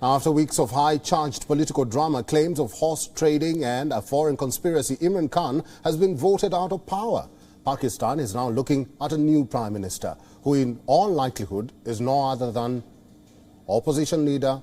After weeks of high-charged political drama, claims of horse trading and a foreign conspiracy, Imran Khan has been voted out of power. Pakistan is now looking at a new Prime Minister, who in all likelihood is no other than opposition leader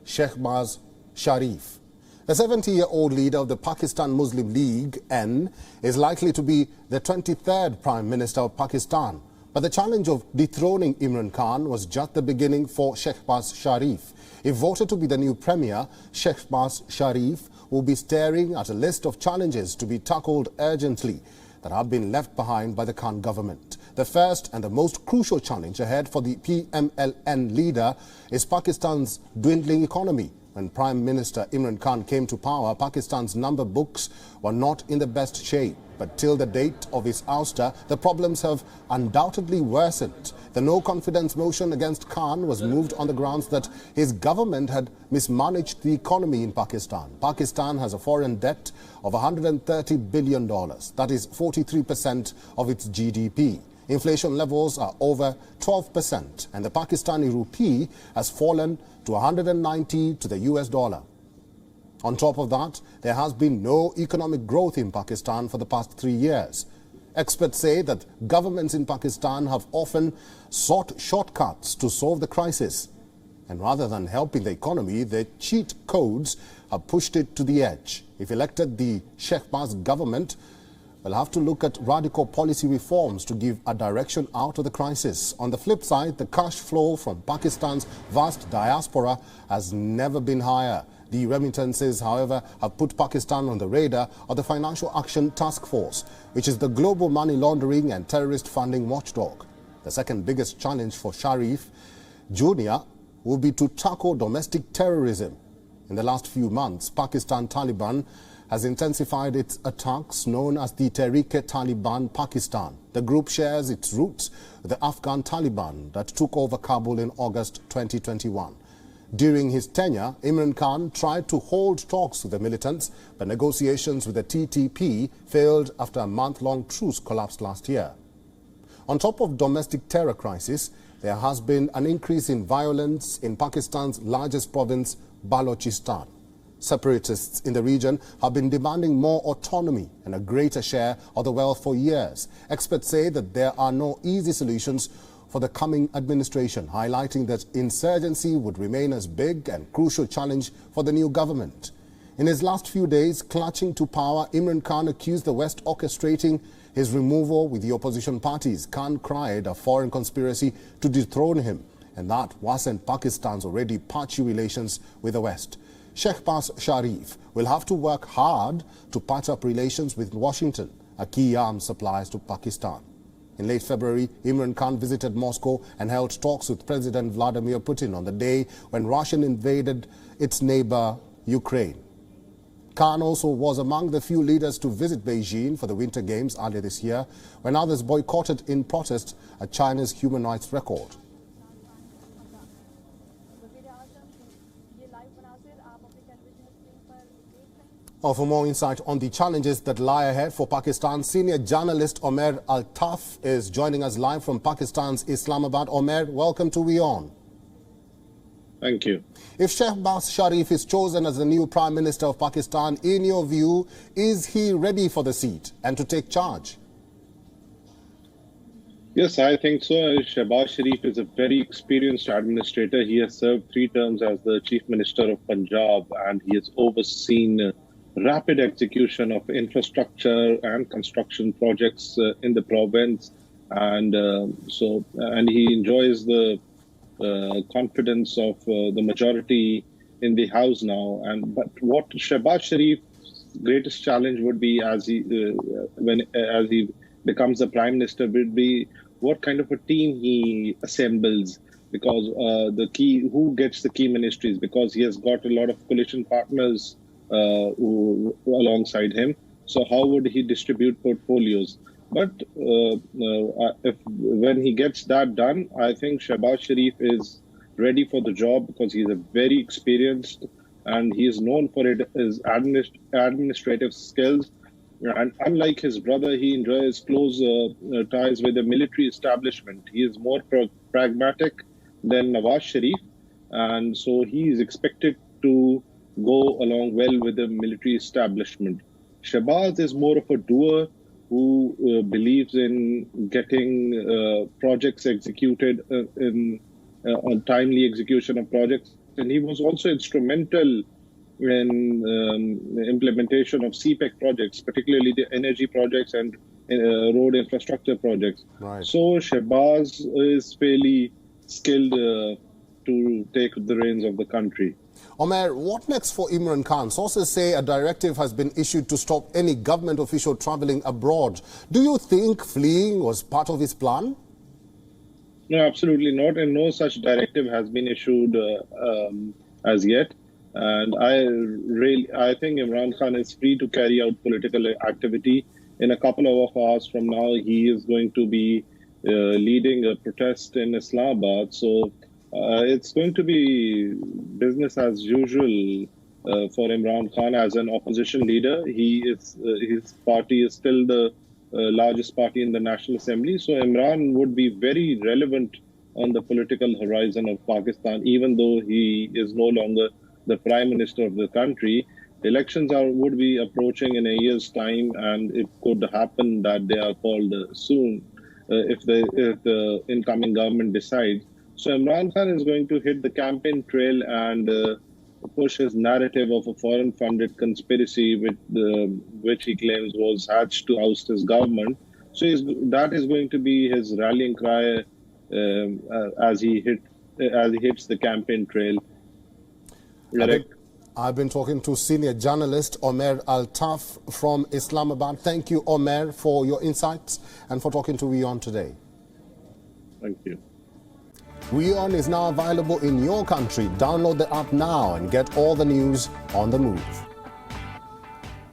Shehbaz Sharif. The 70-year-old leader of the Pakistan Muslim League, N, is likely to be the 23rd Prime Minister of Pakistan. But the challenge of dethroning Imran Khan was just the beginning for Shehbaz Sharif. If voted to be the new premier, Shehbaz Sharif will be staring at a list of challenges to be tackled urgently that have been left behind by the Khan government. The first and the most crucial challenge ahead for the PMLN leader is Pakistan's dwindling economy. When Prime Minister Imran Khan came to power, Pakistan's number books were not in the best shape. But till the date of his ouster, the problems have undoubtedly worsened. The no-confidence motion against Khan was moved on the grounds that his government had mismanaged the economy in Pakistan. Pakistan has a foreign debt of $130 billion. That is 43% of its GDP. Inflation levels are over 12%, and the Pakistani rupee has fallen to 190 to the US dollar. On top of that, there has been no economic growth in Pakistan for the past 3 years. Experts say that governments in Pakistan have often sought shortcuts to solve the crisis. And rather than helping the economy, their cheat codes have pushed it to the edge. If elected, the Shehbaz government will have to look at radical policy reforms to give a direction out of the crisis. On the flip side, the cash flow from Pakistan's vast diaspora has never been higher. The remittances, however, have put Pakistan on the radar of the Financial Action Task Force, which is the global money laundering and terrorist funding watchdog. The second biggest challenge for Sharif Jr. will be to tackle domestic terrorism. In the last few months, Pakistan Taliban has intensified its attacks known as the Tehreek-e-Taliban Pakistan. The group shares its roots with the Afghan Taliban that took over Kabul in August 2021. During his tenure, Imran Khan tried to hold talks with the militants, but negotiations with the TTP failed after a month-long truce collapsed last year. On top of domestic terror crisis, there has been an increase in violence in Pakistan's largest province, Balochistan. Separatists in the region have been demanding more autonomy and a greater share of the wealth for years. Experts say that there are no easy solutions for the coming administration, highlighting that insurgency would remain as big and crucial challenge for the new government. In his last few days clutching to power, Imran Khan accused the West orchestrating his removal with the opposition parties. Khan cried a foreign conspiracy to dethrone him, and that worsened Pakistan's already patchy relations with the West. Shehbaz Sharif will have to work hard to patch up relations with Washington, a key arms supplier to Pakistan. In late February, Imran Khan visited Moscow and held talks with President Vladimir Putin on the day when Russia invaded its neighbor, Ukraine. Khan also was among the few leaders to visit Beijing for the Winter Games earlier this year, when others boycotted in protest at China's human rights record. For more insight on the challenges that lie ahead for Pakistan, senior journalist Omer Altaf is joining us live from Pakistan's Islamabad. Omer, welcome to WION. Thank you. If Shehbaz Sharif is chosen as the new Prime Minister of Pakistan, in your view, is he ready for the seat and to take charge? Yes, I think so. Shehbaz Sharif is a very experienced administrator. He has served 3 terms as the Chief Minister of Punjab, and he has overseen rapid execution of infrastructure and construction projects in the province, and he enjoys the confidence of the majority in the House now. But what Shehbaz Sharif's greatest challenge would be as he becomes the Prime Minister would be what kind of a team he assembles, because who gets the key ministries, because he has got a lot of coalition partners alongside him. So how would he distribute portfolios? But when he gets that done, I think Shehbaz Sharif is ready for the job, because he's a very experienced and he is known for his administrative skills. And unlike his brother, he enjoys close ties with the military establishment. He is more pragmatic than Nawaz Sharif. and so he is expected to go along well with the military establishment. Shehbaz is more of a doer who believes in getting projects executed on timely execution of projects. And he was also instrumental in implementation of CPEC projects, particularly the energy projects and road infrastructure projects. Right. So Shehbaz is fairly skilled to take the reins of the country. Omer, what next for Imran Khan? Sources say a directive has been issued to stop any government official traveling abroad. Do you think fleeing was part of his plan? No, absolutely not. And no such directive has been issued as yet. And I think Imran Khan is free to carry out political activity. In a couple of hours from now, he is going to be leading a protest in Islamabad. So it's going to be business as usual for Imran Khan as an opposition leader. His party is still the largest party in the National Assembly. So Imran would be very relevant on the political horizon of Pakistan, even though he is no longer the Prime Minister of the country. Elections would be approaching in a year's time, and it could happen that they are called soon if the incoming government decides. So Imran Khan is going to hit the campaign trail and push his narrative of a foreign-funded conspiracy which he claims was hatched to oust his government. So that is going to be his rallying cry as he hits the campaign trail. I've been talking to senior journalist Omer Altaf from Islamabad. Thank you, Omer, for your insights and for talking to WION today. Thank you. WION is now available in your country. Download the app now and get all the news on the move.